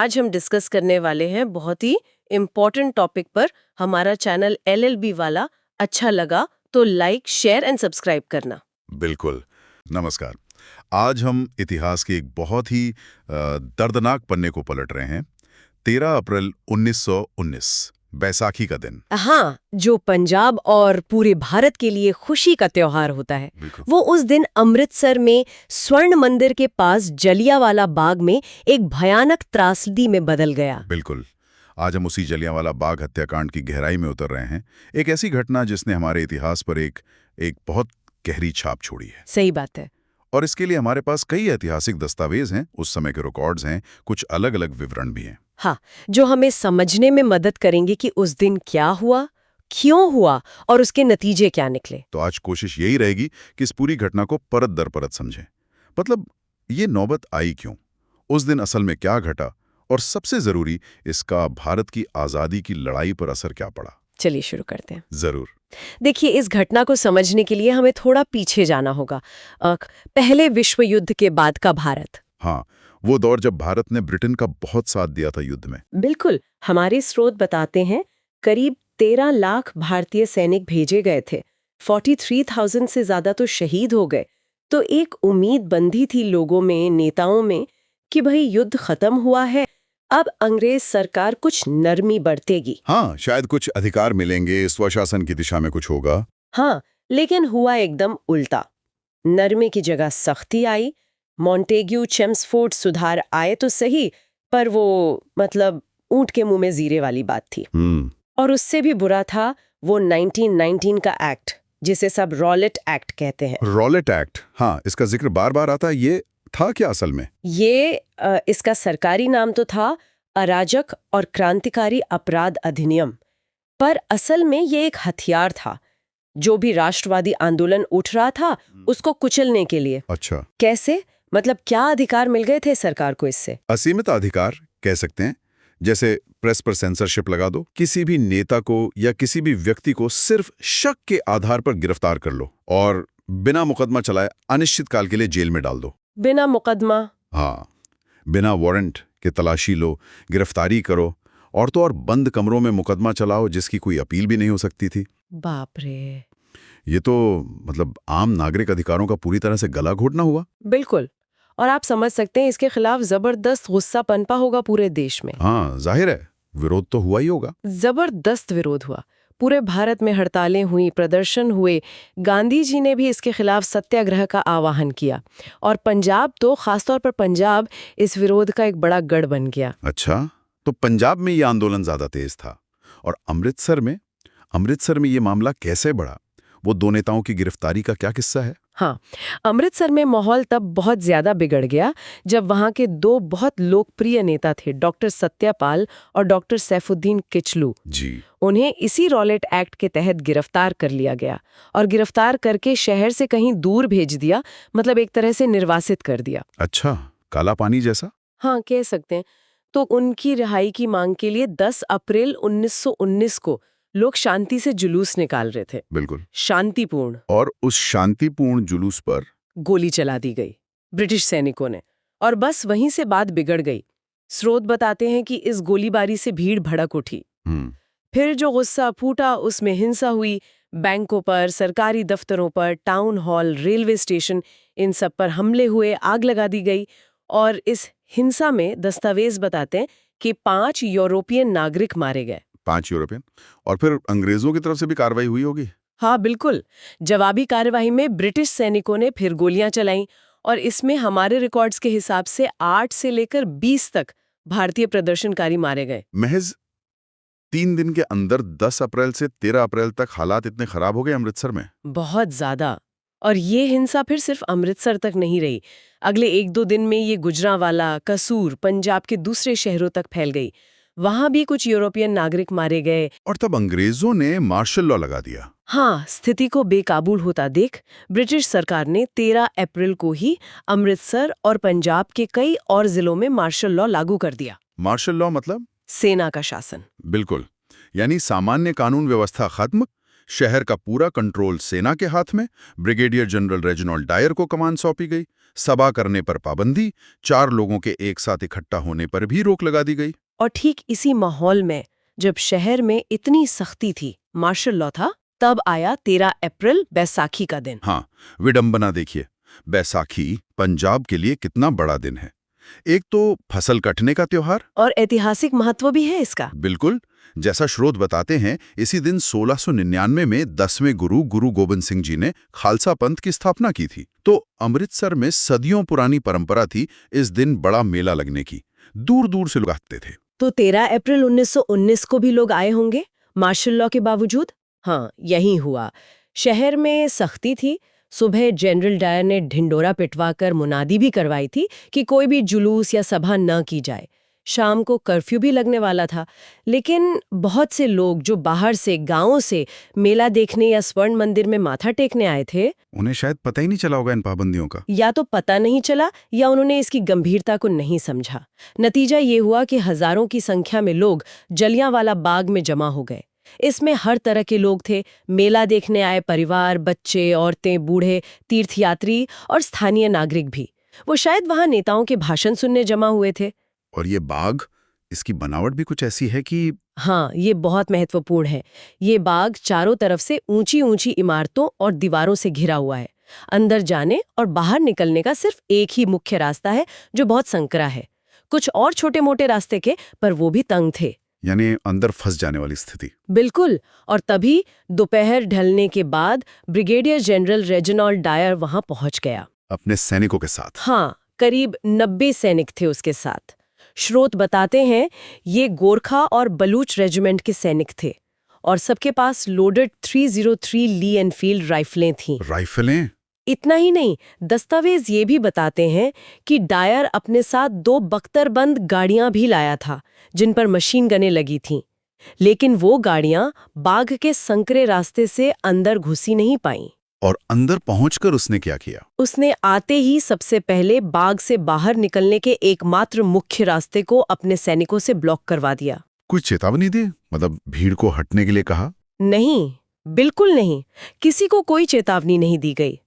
आज हम डिस्कस करने वाले हैं बहुत ही इम्पोर्टेंट टॉपिक पर। हमारा चैनल LLB वाला अच्छा लगा तो लाइक, शेयर एंड सब्सक्राइब करना। बिल्कुल। नमस्कार। आज हम इतिहास के एक बहुत ही दर्दनाक पन्ने को पलट रहे हैं। 13 अप्रैल 1919, बैसाखी का दिन। हाँ, जो पंजाब और पूरे भारत के लिए खुशी का त्योहार होता है। बिल्कुल। वो उस दिन अमृतसर में स्वर्ण मंदिर के पास जलियांवाला बाग में एक भयानक त्रासदी में बदल गया। बिल्कुल। आज हम उसी जलियांवाला बाग हत्याकांड की गहराई में उतर रहे हैं। एक ऐसी घटना जिसने हमारे इतिहास पर एक बहुत गहरी छाप छोड़ी है। सही बात है। और इसके लिए हमारे पास कई ऐतिहासिक दस्तावेज हैं, उस समय के रिकॉर्ड्स हैं, कुछ अलग अलग विवरण भी हैं। हाँ, जो हमें समझने में मदद करेंगे कि उस दिन क्या हुआ, क्यों हुआ और उसके नतीजे क्या निकले। तो आज कोशिश यही रहेगी कि इस पूरी घटना को परत दर परत समझें। मतलब ये नौबत आई क्यों, उस दिन असल में क्या घटा, और सबसे जरूरी इसका भारत की आजादी की लड़ाई पर असर क्या पड़ा। चलिए शुरू करते हैं। जरूर। देखिए, इस घटना को समझने के लिए हमें थोड़ा पीछे जाना होगा। पहले विश्व युद्ध के बाद का भारत। हाँ, वो दौर जब भारत ने ब्रिटेन का बहुत साथ दिया था युद्ध में। बिल्कुल। हमारे स्रोत बताते हैं करीब 13 लाख भारतीय सैनिक भेजे गए थे। 43,000 से ज्यादा तो शहीद हो गए। तो एक उम्मीद बंधी थी लोगों में, नेताओं में, कि भाई युद्ध खत्म हुआ है, अब अंग्रेज सरकार कुछ नरमी बरतेगी। हाँ, शायद कुछ अधिकार मिलेंगे, स्वशासन की दिशा में कुछ होगा। हाँ, लेकिन हुआ एकदम उल्टा। नरमी की जगह सख्ती आई। मॉन्टेग्यू चेम्सफोर्ड सुधार आए तो सही, पर वो मतलब ऊंट के मुंह में जीरे वाली बात थी। और उससे भी बुरा था वो 1919 का एक्ट, जिसे सब रॉलेट एक्ट कहते हैं। रॉलेट एक्ट, हाँ, इसका जिक्र बार बार आता है। ये था क्या असल में? इसका सरकारी नाम तो था अराजक और क्रांतिकारी अपराध अधिनियम, पर असल में ये एक हथियार था जो भी राष्ट्रवादी आंदोलन उठ रहा था उसको कुचलने के लिए। अच्छा। कैसे? मतलब क्या अधिकार मिल गए थे सरकार को इससे? असीमित अधिकार कह सकते हैं। जैसे प्रेस पर सेंसरशिप लगा दो, किसी भी नेता को या किसी भी व्यक्ति को सिर्फ शक के आधार पर गिरफ्तार कर लो और बिना मुकदमा चलाए अनिश्चित काल के लिए जेल में डाल दो। बिना मुकदमा? हाँ, बिना वारंट के तलाशी लो, गिरफ्तारी करो, और तो और बंद कमरों में मुकदमा चलाओ जिसकी कोई अपील भी नहीं हो सकती थी। बाप रे। ये तो मतलब आम नागरिक अधिकारों का पूरी तरह से गला घोटना हुआ। बिल्कुल। और आप समझ सकते हैं इसके खिलाफ जबरदस्त गुस्सा पनपा होगा पूरे देश में। हाँ, जाहिर है, विरोध तो हुआ ही होगा। जबरदस्त विरोध हुआ। पूरे भारत में हड़तालें हुई, प्रदर्शन हुए। गांधी जी ने भी इसके खिलाफ सत्याग्रह का आह्वान किया। और पंजाब तो, खासतौर पर पंजाब, इस विरोध का एक बड़ा गढ़ बन गया। अच्छा, तो पंजाब में ये आंदोलन ज्यादा तेज था। और अमृतसर में ये मामला कैसे बढ़ा? वो दो नेताओं की गिरफ्तारी का क्या किस्सा है? हाँ, अमृतसर में माहौल तब बहुत ज्यादा बिगड़ गया जब वहां के दो बहुत लोकप्रिय नेता थे, डॉक्टर सत्यापाल और डॉक्टर सैफुद्दीन किचलू जी। उन्हें इसी रॉलेट एक्ट के तहत गिरफ्तार कर लिया गया और गिरफ्तार करके शहर से कहीं दूर भेज दिया, मतलब एक तरह से निर्वासित कर दिया। अच्छा, काला पानी जैसा? हाँ, कह सकते हैं। तो उनकी रिहाई की मांग के लिए 10 अप्रैल 1919 को लोग शांति से जुलूस निकाल रहे थे। बिल्कुल। शांतिपूर्ण। और उस शांतिपूर्ण जुलूस पर गोली चला दी गई ब्रिटिश सैनिकों ने, और बस वहीं से बात बिगड़ गई। स्रोत बताते हैं कि इस गोलीबारी से भीड़ भड़क उठी। फिर जो गुस्सा फूटा उसमें हिंसा हुई। बैंकों पर, सरकारी दफ्तरों पर, टाउन हॉल, रेलवे स्टेशन, इन सब पर हमले हुए, आग लगा दी गई। और इस हिंसा में दस्तावेज बताते हैं कि 5 यूरोपियन नागरिक मारे गए। 5 यूरोपियन? और फिर अंग्रेजों की तरफ से भी कार्रवाई हुई होगी? हाँ बिल्कुल। जवाबी कार्यवाही में ब्रिटिश सैनिकों ने फिर गोलियां चलाईं और इसमें हमारे रिकॉर्ड्स के हिसाब से 8 से लेकर 20 तक भारतीय प्रदर्शनकारी मारे गए। महज 3 दिन के अंदर 10 अप्रैल से 13 अप्रैल तक हालात इतने खराब हो गए अमृतसर में? बहुत ज्यादा। और ये हिंसा फिर सिर्फ अमृतसर तक नहीं रही। अगले 1-2 दिन में ये गुजरांवाला, कसूर, पंजाब के दूसरे शहरों तक फैल गई। वहां भी कुछ यूरोपियन नागरिक मारे गए। और तब अंग्रेजों ने मार्शल लॉ लगा दिया। हाँ, स्थिति को बेकाबू होता देख ब्रिटिश सरकार ने 13 अप्रैल को ही अमृतसर और पंजाब के कई और जिलों में मार्शल लॉ लागू कर दिया। मार्शल लॉ मतलब? सेना का शासन। बिल्कुल। यानी सामान्य कानून व्यवस्था खत्म, शहर का पूरा कंट्रोल सेना के हाथ में। ब्रिगेडियर जनरल रेजिनाल्ड डायर को कमान सौंपी गई। सभा करने पर पाबंदी, 4 लोगों के एक साथ इकट्ठा होने पर भी रोक लगा दी गई। और ठीक इसी माहौल में जब शहर में इतनी सख्ती थी, मार्शल लॉ था, तब आया 13 अप्रैल, बैसाखी का दिन। हाँ, विडंबना देखिए, बैसाखी पंजाब के लिए कितना बड़ा दिन है। एक तो फसल कटने का त्योहार, और ऐतिहासिक महत्व भी है इसका। बिल्कुल। जैसा स्रोत बताते हैं, इसी दिन 1699 में 10वें गुरु गोबिंद सिंह जी ने खालसा पंथ की स्थापना की थी। तो अमृतसर में सदियों पुरानी परंपरा थी इस दिन बड़ा मेला लगने की। दूर दूर से लोग आते थे। तो 13 अप्रैल 1919 को भी लोग आए होंगे मार्शल लॉ के बावजूद। हाँ, यही हुआ। शहर में सख्ती थी। सुबह जनरल डायर ने ढिंडोरा पिटवाकर मुनादी भी करवाई थी कि कोई भी जुलूस या सभा न की जाए। शाम को कर्फ्यू भी लगने वाला था, लेकिन बहुत से लोग जो बाहर से, गांवों से मेला देखने या स्वर्ण मंदिर में माथा टेकने आए थे, उन्हें शायद पता ही नहीं चला होगा इन पाबंदियों का। या तो पता नहीं चला या उन्होंने इसकी गंभीरता को नहीं समझा। नतीजा ये हुआ कि हजारों की संख्या में लोग जलियांवाला बाग में जमा हो गए। इसमें हर तरह के लोग थे, मेला देखने आए परिवार, बच्चे, औरतें, बूढ़े, तीर्थयात्री और स्थानीय नागरिक भी। वो शायद वहां नेताओं के भाषण सुनने जमा हुए थे। और ये बाग, इसकी बनावट भी कुछ ऐसी है कि... हाँ, ये बहुत महत्वपूर्ण है। ये बाग चारों तरफ से ऊंची ऊंची इमारतों और दीवारों से घिरा हुआ है। अंदर जाने और बाहर निकलने का सिर्फ एक ही मुख्य रास्ता है, जो बहुत संकरा है। कुछ और छोटे मोटे रास्ते के, पर वो भी तंग थे। यानी अंदर फंस जाने वाली स्थिति। बिल्कुल। और तभी दोपहर ढलने के बाद ब्रिगेडियर जनरल रेजिनाल्ड डायर वहां पहुंच गया, अपने सैनिकों के साथ। हाँ, करीब 90 सैनिक थे उसके साथ। स्रोत बताते हैं ये गोरखा और बलूच रेजिमेंट के सैनिक थे, और सबके पास लोडेड 303 ली एनफील्ड राइफलें थीं। राइफलें? इतना ही नहीं, दस्तावेज ये भी बताते हैं कि डायर अपने साथ 2 बख्तरबंद गाड़ियां भी लाया था, जिन पर मशीन गनें लगी थीं। लेकिन वो गाड़ियां बाग के संकरे रास्ते से अंदर घुसी नहीं पाईं। और अंदर पहुंचकर उसने क्या किया? उसने आते ही सबसे पहले बाग से बाहर निकलने के एकमात्र मुख्य रास्ते को अपने सैनिकों से ब्लॉक करवा दिया। कुछ चेतावनी दी? मतलब भीड़ को हटने के लिए कहा? नहीं, बिल्कुल नहीं। किसी को कोई चेतावनी नहीं दी गई।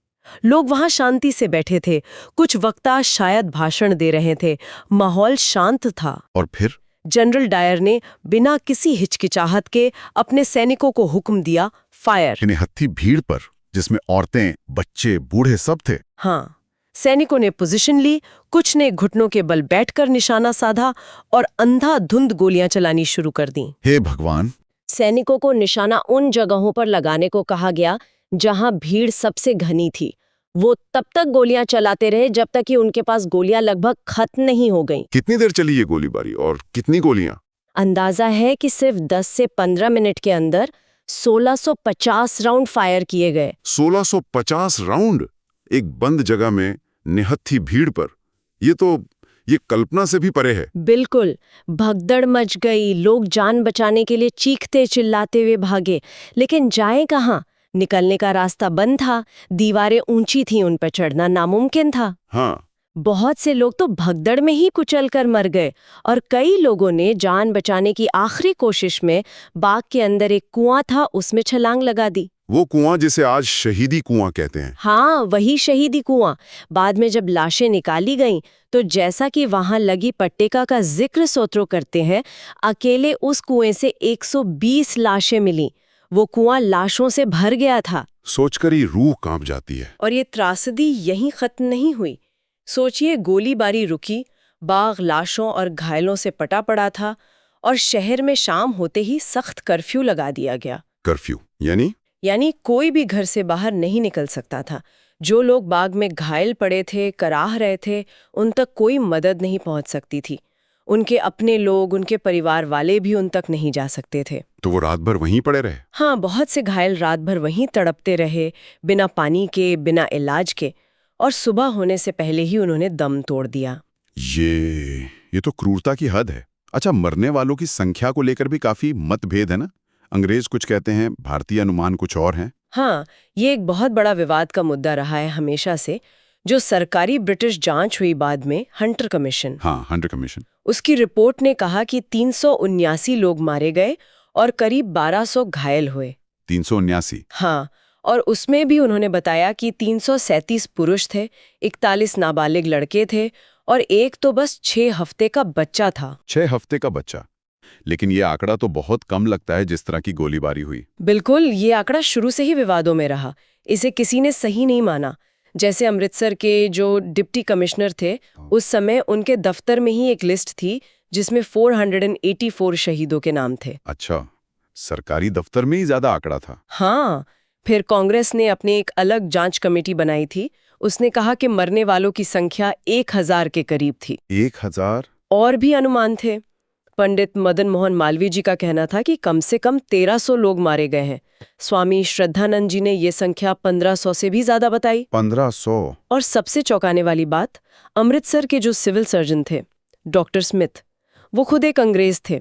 लोग वहां शांति से बैठे थे। कुछ वक्ता शायद भाषण दे रहे थे। माहौल शांत था। और फिर जनरल डायर ने बिना किसी हिचकिचाहट के अपने सैनिकों को हुक्म दिया, फायर। यानी हत्थी भीड़ पर, जिसमें औरतें, बच्चे, बूढ़े सब थे। हाँ, सैनिकों ने पोजीशन ली। कुछ ने घुटनों के बल बैठकर निशाना साधा और अंधाधुंध गोलियां चलानी शुरू कर दी। हे भगवान! सैनिकों को निशाना उन जगहों पर लगाने को कहा गया जहां भीड़ सबसे घनी थी। वो तब तक गोलियां चलाते रहे जब तक कि उनके पास गोलियां लगभग खत्म नहीं हो गईं। कितनी देर चली ये गोलीबारी और कितनी गोलियां? अंदाजा है कि सिर्फ 10 से 15 मिनट के अंदर 1650 राउंड फायर किए गए। 1650 राउंड एक बंद जगह में निहत्थी भीड़ पर? ये कल्पना से भी परे है। बिल्कुल। भगदड़ मच गई। लोग जान बचाने के लिए चीखते चिल्लाते हुए भागे, लेकिन जाए कहां? निकलने का रास्ता बंद था। दीवारें ऊंची थीं, उन पर चढ़ना नामुमकिन था। हाँ। बहुत से लोग तो भगदड़ में ही कुचल कर मर गए, और कई लोगों ने जान बचाने की आखिरी कोशिश में बाग के अंदर एक कुआं था, उसमें छलांग लगा दी। वो कुआं जिसे आज शहीदी कुआं कहते हैं। हाँ, वही शहीदी कुआं। बाद में जब लाशें निकाली गईं, तो जैसा कि वहां लगी पट्टिका का जिक्र सूत्रों करते हैं, अकेले उस कुएं से 120 लाशें मिली। वो कुआं लाशों से भर गया था। सोचकर ही रूह कांप जाती है। और ये त्रासदी यहीं खत्म नहीं हुई। सोचिए, गोलीबारी रुकी, बाग लाशों और घायलों से पटा पड़ा था, और शहर में शाम होते ही सख्त कर्फ्यू लगा दिया गया। कर्फ्यू यानी कोई भी घर से बाहर नहीं निकल सकता था। जो लोग बाग में घायल पड़े थे, कराह रहे थे, उन तक कोई मदद नहीं पहुंच सकती थी। उनके अपने लोग, उनके परिवार वाले भी उन तक नहीं जा सकते थे। तो वो रात भर वहीं पड़े रहे? हाँ, बहुत से घायल रात भर वहीं तड़पते रहे, बिना पानी के, बिना इलाज के, और सुबह होने से पहले ही उन्होंने दम तोड़ दिया। ये तो क्रूरता की हद है। अच्छा, मरने वालों की संख्या को लेकर भी काफी मतभेद है ना? अंग्रेज कुछ कहते हैं, भारतीय अनुमान कुछ और हैं। हाँ, ये एक बहुत बड़ा विवाद का मुद्दा रहा है हमेशा से। जो सरकारी ब्रिटिश जांच हुई बाद में, हंटर कमीशन, हाँ, हंटर कमीशन, उसकी रिपोर्ट ने कहा कि 379 लोग मारे गए और करीब 1200 घायल हुए। 379। हाँ, और उसमें भी उन्होंने बताया कि 337 पुरुष थे, 41 नाबालिग लड़के थे और एक तो बस 6 हफ्ते का बच्चा था। 6 हफ्ते का बच्चा। लेकिन ये आंकड़ा तो बहुत कम लगता है जिस तरह की गोलीबारी हुई। बिल्कुल, ये आंकड़ा शुरू से ही विवादों में रहा। इसे किसी ने सही नहीं माना। जैसे अमृतसर के जो डिप्टी कमिश्नर थे, उस समय उनके दफ्तर में ही एक लिस्ट थी जिसमें 484 शहीदों के नाम थे। अच्छा, सरकारी दफ्तर में ही ज्यादा आंकड़ा था। हाँ, फिर कांग्रेस ने अपनी एक अलग जांच कमेटी बनाई थी। उसने कहा कि मरने वालों की संख्या 1000 के करीब थी। 1000? और भी अनुमान थे। पंडित मदन मोहन मालवीय जी का कहना था कि कम से कम 1300 लोग मारे गए हैं। स्वामी श्रद्धानंद जी ने ये संख्या 1500 से भी ज्यादा बताई। 1500? और सबसे चौंकाने वाली बात, अमृतसर के जो सिविल सर्जन थे, डॉक्टर स्मिथ, वो खुद एक अंग्रेज थे।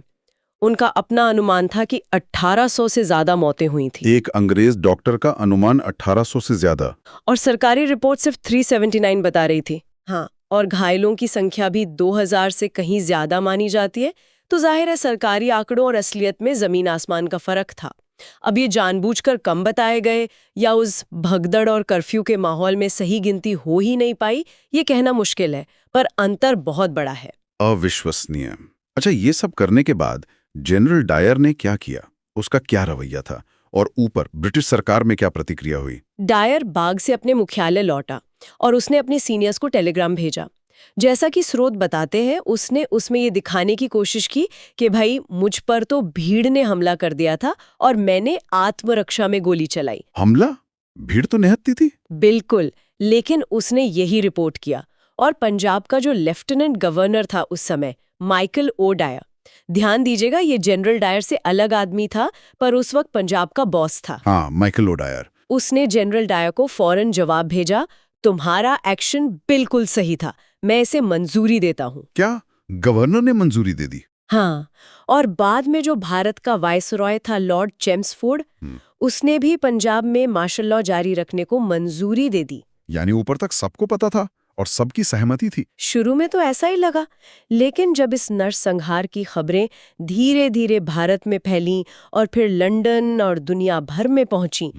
उनका अपना अनुमान था कि 1800 से ज्यादा मौतें हुई थी। एक अंग्रेज डॉक्टर का अनुमान 1800 से ज्यादा? और सरकारी रिपोर्ट सिर्फ 379 बता रही थी। हाँ, और घायलों की संख्या भी 2000 से कहीं ज्यादा मानी जाती है। तो जाहिर है सरकारी आंकड़ों और असलियत में जमीन आसमान का फर्क था। अब ये जानबूझकर कम बताए गए या उस भगदड़ और कर्फ्यू के माहौल में सही गिनती हो ही नहीं पाई, ये कहना मुश्किल है, पर अंतर बहुत बड़ा है। अविश्वसनीय। अच्छा, ये सब करने के बाद जनरल डायर ने क्या किया? उसका क्या रवैया था? और ऊपर ब्रिटिश सरकार में क्या प्रतिक्रिया हुई? डायर बाग से अपने मुख्यालय लौटा और उसने अपने सीनियर्स को टेलीग्राम भेजा। जैसा कि स्रोत बताते हैं, उसने उसमें ये दिखाने की कोशिश की कि भाई मुझ पर तो भीड़ ने हमला कर दिया था और मैंने आत्मरक्षा में गोली चलाई। हमला? भीड़ तो निहत्ती थी। बिल्कुल, लेकिन उसने यही रिपोर्ट किया। और पंजाब का जो लेफ्टिनेंट गवर्नर था उस समय, माइकल ओ डायर, ध्यान दीजिएगा ये जनरल डायर से अलग आदमी था, पर उस वक्त पंजाब का बॉस था। हाँ, माइकल ओ डायर। उसने जनरल डायर को फौरन जवाब भेजा, तुम्हारा एक्शन बिल्कुल सही था, मैं इसे मंजूरी देता हूँ। क्या गवर्नर ने मंजूरी दे दी? हाँ, और बाद में जो भारत का वायसरॉय था लॉर्ड चेम्सफोर्ड, उसने भी पंजाब में मार्शल लॉ जारी रखने को मंजूरी दे दी। यानी ऊपर तक सबको पता था और सबकी सहमति थी। शुरू में तो ऐसा ही लगा, लेकिन जब इस नरसंहार की खबरें धीरे धीरे भारत में फैलीं और फिर लंदन और दुनिया भर में पहुंची,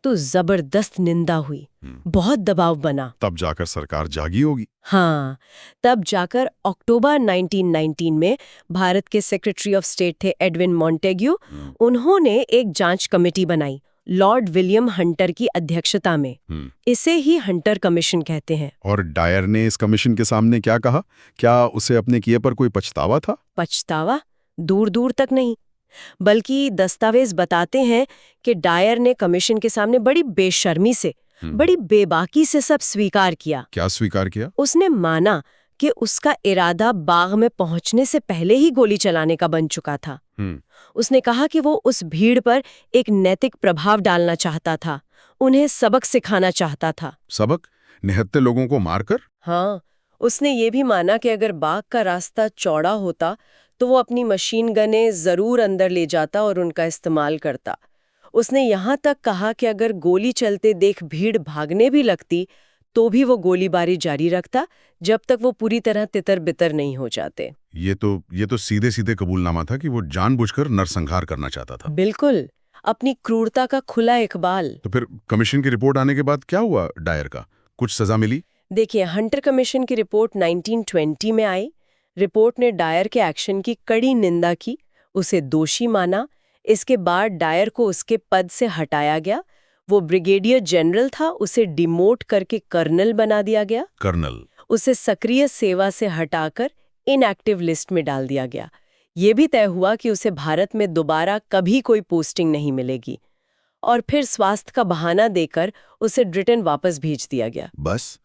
तो जबरदस्त निंदा हुई, बहुत दबाव बना। तब जाकर सरकार जागी होगी। हाँ, तब जाकर अक्टूबर 1919 में भारत के सेक्रेटरी ऑफ स्टेट थे एडविन मॉन्टेग्यू, उन्होंने एक जांच कमेटी बनाई लॉर्ड विलियम हंटर की अध्यक्षता में। इसे ही हंटर कमीशन कहते हैं। और डायर ने इस कमीशन के सामने क्या कहा? क्या उसे अपने किए पर कोई पछतावा था? पछतावा? दूर दूर तक नहीं, बल्कि दस्तावेज बताते हैं कि डायर ने कमीशन के सामने बड़ी बेशर्मी से, बड़ी बेबाकी से सब स्वीकार किया। क्या स्वीकार किया? उसने माना कि उसका इरादा बाग में पहुंचने से पहले ही गोली चलाने का बन चुका था। उसने कहा कि वो उस भीड़ पर एक नैतिक प्रभाव डालना चाहता था, उन्हें सबक सिखाना चाहता था। सबक? निहत्थे लोगों को मारकर? हाँ, उसने ये भी माना कि अगर बाग का रास्ता चौड़ा होता तो वो अपनी मशीन गनें जरूर अंदर ले जाता और उनका इस्तेमाल करता। उसने यहाँ तक कहा कि अगर गोली चलते देख भीड़ भागने भी लगती तो भी वो गोलीबारी जारी रखता जब तक वो पूरी तरह तितर बितर नहीं हो जाते। ये तो सीधे सीधे कबूलनामा था कि वो जानबूझकर नरसंहार करना चाहता था। बिल्कुल, अपनी क्रूरता का खुला इकबाल। तो फिर कमीशन की रिपोर्ट आने के बाद क्या हुआ डायर का? कुछ सजा मिली? देखिए, हंटर कमीशन की रिपोर्ट 1920 में आई। रिपोर्ट ने डायर के एक्शन की कड़ी निंदा की, उसे दोषी माना। इसके बाद डायर को उसके पद से हटाया गया। वो ब्रिगेडियर जनरल था, उसे डिमोट करके कर्नल बना दिया गया। कर्नल? उसे सक्रिय सेवा से हटाकर इनएक्टिव लिस्ट में डाल दिया गया। ये भी तय हुआ कि उसे भारत में दोबारा कभी कोई पोस्टिंग नहीं मिलेगी। और फिर स्वास्थ्य का बहाना देकर उसे ब्रिटेन वापस भेज दिया गया। बस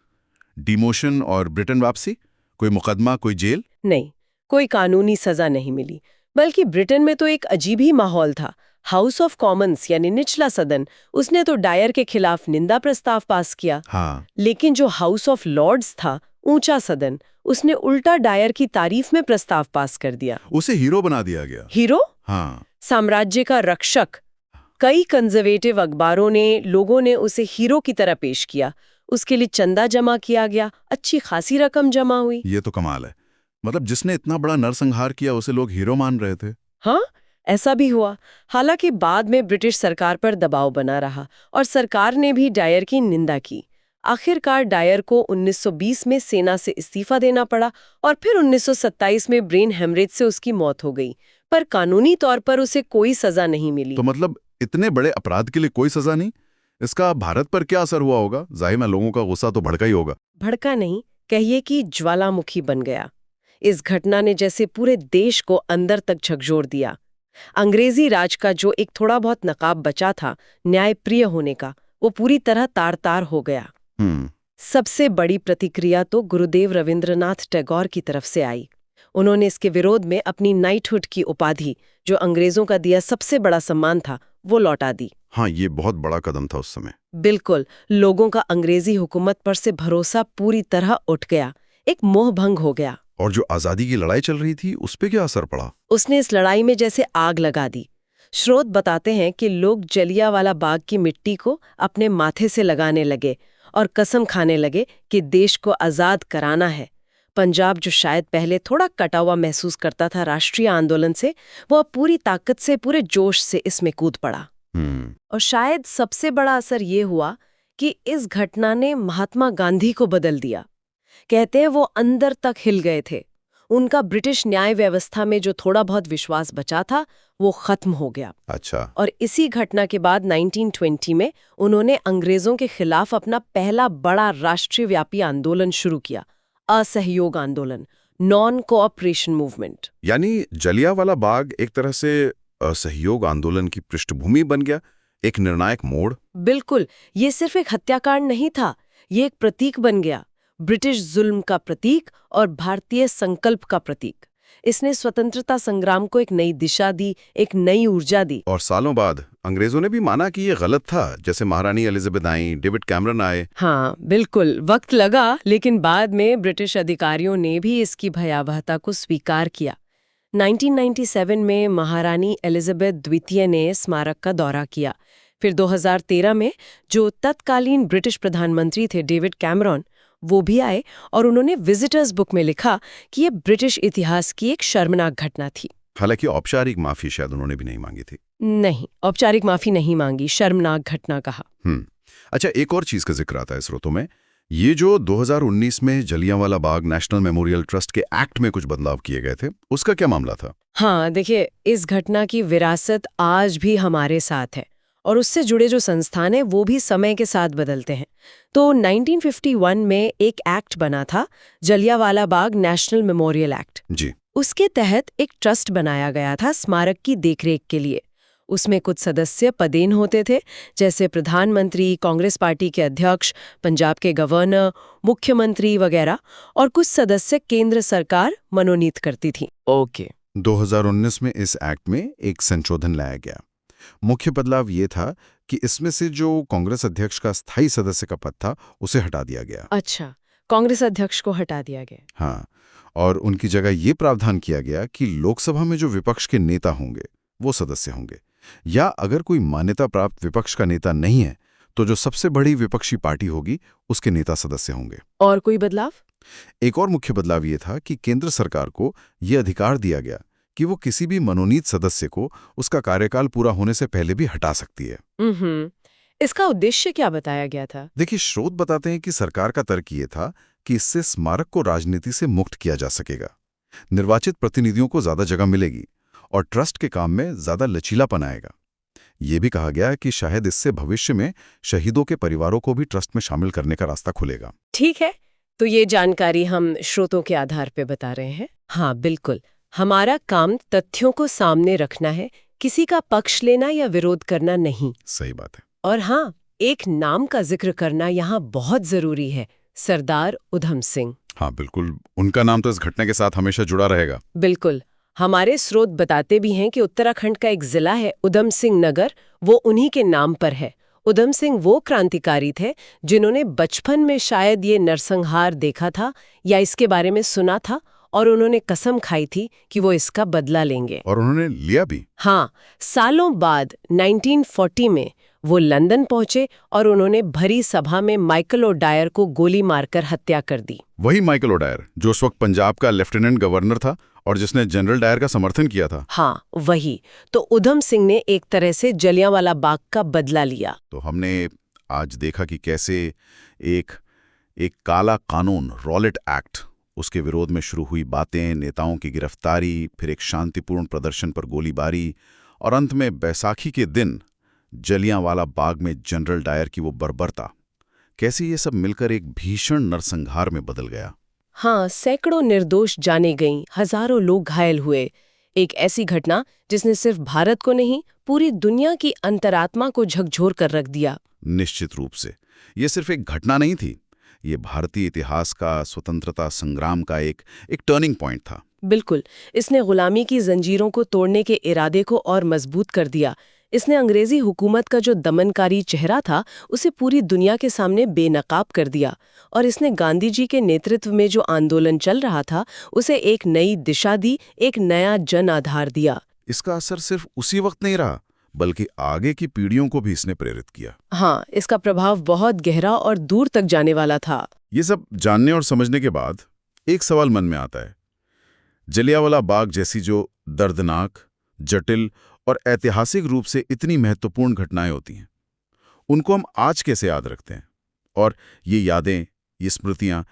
डिमोशन और ब्रिटेन वापसी? कोई मुकदमा, कोई जेल? नहीं, कोई कानूनी सजा नहीं मिली। बल्कि ब्रिटेन में तो एक अजीब ही माहौल था। हाउस ऑफ कॉमन्स यानी निचला सदन, उसने तो डायर के खिलाफ निंदा प्रस्ताव पास किया। हाँ। लेकिन जो हाउस ऑफ लॉर्ड्स था, ऊंचा सदन, उसने उल्टा डायर की तारीफ में प्रस्ताव पास कर दिया। उसे हीरो बना दिया गया। हीरो? हाँ। साम्राज्य का रक्षक। कई कंजर्वेटिव अखबारों ने, लोगों ने उसे हीरो की तरह पेश किया। उसके लिए चंदा जमा किया गया, अच्छी खासी रकम जमा हुई। ये तो कमाल है। मतलब जिसने इतना बड़ा नरसंहार किया उसे लोग हीरो मान रहे थे। हाँ, ऐसा भी हुआ। हालांकि बाद में ब्रिटिश सरकार पर दबाव बना रहा और सरकार ने भी डायर की निंदा की। आखिरकार डायर को 1920 में सेना से इस्तीफा देना पड़ा और फिर 1927 में ब्रेन हेमरेज से उसकी मौत हो गई, पर कानूनी तौर पर उसे कोई सजा नहीं मिली। तो मतलब इतने बड़े अपराध के लिए कोई सजा नहीं? इसका भारत पर क्या असर हुआ होगा? जाहिर है लोगों का गुस्सा तो भड़का ही होगा। भड़का नहीं, कहिए कि ज्वालामुखी बन गया। इस घटना ने जैसे पूरे देश को अंदर तक झकझोर दिया। अंग्रेजी राज का जो एक थोड़ा बहुत नकाब बचा था न्यायप्रिय होने का, वो पूरी तरह तार-तार हो गया। सबसे बड़ी प्रतिक्रिया तो गुरुदेव रविंद्रनाथ टैगोर की तरफ से आई। उन्होंने इसके विरोध में अपनी नाइटहुड की उपाधि, जो अंग्रेजों का दिया सबसे बड़ा सम्मान था, वो लौटा दी। हाँ, ये बहुत बड़ा कदम था उस समय। बिल्कुल, लोगों का अंग्रेजी हुकूमत पर से भरोसा पूरी तरह उठ गया, एक मोह भंग हो गया। और जो आजादी की लड़ाई चल रही थी उस पे क्या असर पड़ा? उसने इस लड़ाई में जैसे आग लगा दी। स्रोत बताते हैं कि लोग जलियांवाला बाग की मिट्टी को अपने माथे से लगाने लगे और कसम खाने लगे कि देश को आजाद कराना है। पंजाब, जो शायद पहले थोड़ा कटा हुआ महसूस करता था राष्ट्रीय आंदोलन से, वो अब पूरी ताकत से, पूरे जोश से इसमें कूद पड़ा। और शायद सबसे बड़ा असर ये हुआ कि इस घटना ने महात्मा गांधी को बदल दिया। कहते हैं वो अंदर तक हिल गए थे। उनका ब्रिटिश न्याय व्यवस्था में जो थोड़ा बहुत विश्वास बचा था वो खत्म हो गया। अच्छा। और इसी घटना के बाद 1920 में उन्होंने अंग्रेजों के खिलाफ अपना पहला बड़ा राष्ट्रव्यापी आंदोलन शुरू किया, असहयोग आंदोलन, नॉन कोऑपरेशन मूवमेंट। यानी जलियांवाला बाग एक तरह से असहयोग आंदोलन की पृष्ठभूमि बन गया, एक निर्णायक मोड़। बिल्कुल, ये सिर्फ एक हत्याकांड नहीं था, ये एक प्रतीक बन गया, ब्रिटिश जुल्म का प्रतीक और भारतीय संकल्प का प्रतीक। इसने स्वतंत्रता संग्राम को एक नई दिशा दी, एक नई ऊर्जा दी। और सालों बाद अंग्रेजों ने भी माना कि ये गलत था, जैसे महारानी एलिजाबेथ आई, डेविड कैमरन आए। हाँ बिल्कुल, वक्त लगा, लेकिन बाद में ब्रिटिश अधिकारियों ने भी इसकी भयावहता को स्वीकार किया। 1997 में महारानी एलिजाबेथ द्वितीय ने स्मारक का दौरा किया। फिर 2013 में जो तत्कालीन ब्रिटिश प्रधानमंत्री थे डेविड कैमरन, वो भी आए और उन्होंने विजिटर्स बुक में लिखा कि ये ब्रिटिश इतिहास की एक शर्मनाक घटना थी। हालांकि औपचारिक माफी शायद उन्होंने भी नहीं मांगी थी। नहीं, औपचारिक माफी नहीं मांगी, शर्मनाक घटना कहा। अच्छा, एक और चीज का जिक्र आता है स्रोतों में, ये जो 2019 में Jallianwala Bagh national memorial trust के एक्ट में कुछ बदलाव किए गए थे, उसका क्या मामला था? हाँ देखिए, इस घटना की विरासत आज भी हमारे साथ है और उससे जुड़े जो संस्थान हैं वो भी समय के साथ बदलते हैं। तो 1951 में एक एक्ट बना था, Jallianwala Bagh national memorial act जी। उसके तहत एक ट्रस्ट बनाया गया था स्मारक की देखरेख के लिए। उसमें कुछ सदस्य पदेन होते थे, जैसे प्रधानमंत्री, कांग्रेस पार्टी के अध्यक्ष, पंजाब के गवर्नर, मुख्यमंत्री वगैरह, और कुछ सदस्य केंद्र सरकार मनोनीत करती थी। 2019 में इस एक्ट में एक संशोधन लाया गया। मुख्य बदलाव ये था कि इसमें से जो कांग्रेस अध्यक्ष का स्थायी सदस्य का पद था उसे हटा दिया गया। अच्छा, कांग्रेस अध्यक्ष को हटा दिया गया। हाँ, और उनकी जगह ये प्रावधान किया गया कि लोकसभा में जो विपक्ष के नेता होंगे वो सदस्य होंगे, या अगर कोई मान्यता प्राप्त विपक्ष का नेता नहीं है तो जो सबसे बड़ी विपक्षी पार्टी होगी उसके नेता सदस्य होंगे। और कोई बदलाव? एक और मुख्य बदलाव ये था कि केंद्र सरकार को ये अधिकार दिया गया कि वो किसी भी मनोनीत सदस्य को उसका कार्यकाल पूरा होने से पहले भी हटा सकती है। इसका उद्देश्य क्या बताया गया था? देखिए, स्रोत बताते हैं कि सरकार का तर्क ये था कि इससे स्मारक को राजनीति से मुक्त किया जा सकेगा, निर्वाचित प्रतिनिधियों को ज्यादा जगह मिलेगी और ट्रस्ट के काम में ज्यादा लचीलापन आएगा। ये भी कहा गया कि शायद इससे भविष्य में शहीदों के परिवारों को भी ट्रस्ट में शामिल करने का रास्ता खुलेगा। ठीक है, तो ये जानकारी हम स्रोतों के आधार पर बता रहे हैं। हाँ बिल्कुल, हमारा काम तथ्यों को सामने रखना है, किसी का पक्ष लेना या विरोध करना नहीं। सही बात है। और हाँ, एक नाम का जिक्र करना यहाँ बहुत जरूरी है, सरदार उधम सिंह। हाँ बिल्कुल, उनका नाम तो इस घटना के साथ हमेशा जुड़ा रहेगा। बिल्कुल, हमारे स्रोत बताते भी हैं कि उत्तराखंड का एक जिला है उधम सिंह नगर, वो उन्हीं के नाम पर है। उधम सिंह वो क्रांतिकारी थे जिन्होंने बचपन में शायद ये नरसंहार देखा था या इसके बारे में सुना था और उन्होंने कसम खाई थी कि वो इसका बदला लेंगे। और उन्होंने लिया भी। हाँ, सालों बाद 1940 में वो लंदन पहुंचे और उन्होंने भरी सभा में माइकल ओडायर को गोली मारकर हत्या कर दी। वही माइकल ओडायर जो उस वक्त पंजाब का लेफ्टिनेंट गवर्नर था और जिसने जनरल डायर का समर्थन किया था। हाँ, वही। तो उधम सिंह ने एक तरह से जलियांवाला बाग का बदला लिया। तो हमने आज देखा कि कैसे एक काला कानून, रॉलेट एक्ट, उसके विरोध में शुरू हुई बातें, नेताओं की गिरफ्तारी, फिर एक शांतिपूर्ण प्रदर्शन पर गोलीबारी और अंत में बैसाखी के दिन जलियांवाला बाग में जनरल डायर की वो बर्बरता, कैसे ये सब मिलकर एक भीषण नरसंहार में बदल गया। हाँ, सैकड़ों निर्दोष जाने गईं, हजारों लोग घायल हुए। एक ऐसी घटना जिसने सिर्फ भारत को नहीं, पूरी दुनिया की अंतरात्मा को झकझोर कर रख दिया। निश्चित रूप से ये सिर्फ एक घटना नहीं थी, ये भारतीय इतिहास का, स्वतंत्रता संग्राम का एक टर्निंग पॉइंट था। बिल्कुल, इसने गुलामी की जंजीरों को तोड़ने के इरादे को और मजबूत कर दिया। इसने अंग्रेजी हुकूमत का जो दमनकारी चेहरा था उसे पूरी दुनिया के सामने बेनकाब कर दिया, और इसने गांधी जी के नेतृत्व में जो आंदोलन चल रहा था उसे एक नई दिशा दी, एक नया जन आधार दिया। इसका असर सिर्फ उसी वक्त नहीं रहा, बल्कि आगे की पीढ़ियों को भी इसने प्रेरित किया। हाँ, इसका प्रभाव बहुत गहरा और दूर तक जाने वाला था। ये सब जानने और समझने के बाद एक सवाल मन में आता है, जलियांवाला बाग जैसी जो दर्दनाक, जटिल और ऐतिहासिक रूप से इतनी महत्वपूर्ण घटनाएं होती हैं, उनको हम आज कैसे याद रखते हैं? और ये यादें, ये स्मृतियां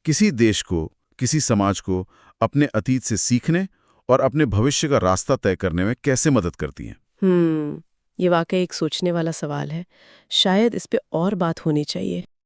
किसी देश को, किसी समाज को अपने अतीत से सीखने और अपने भविष्य का रास्ता तय करने में कैसे मदद करती हैं? ये वाकई एक सोचने वाला सवाल है। शायद इस पे और बात होनी चाहिए।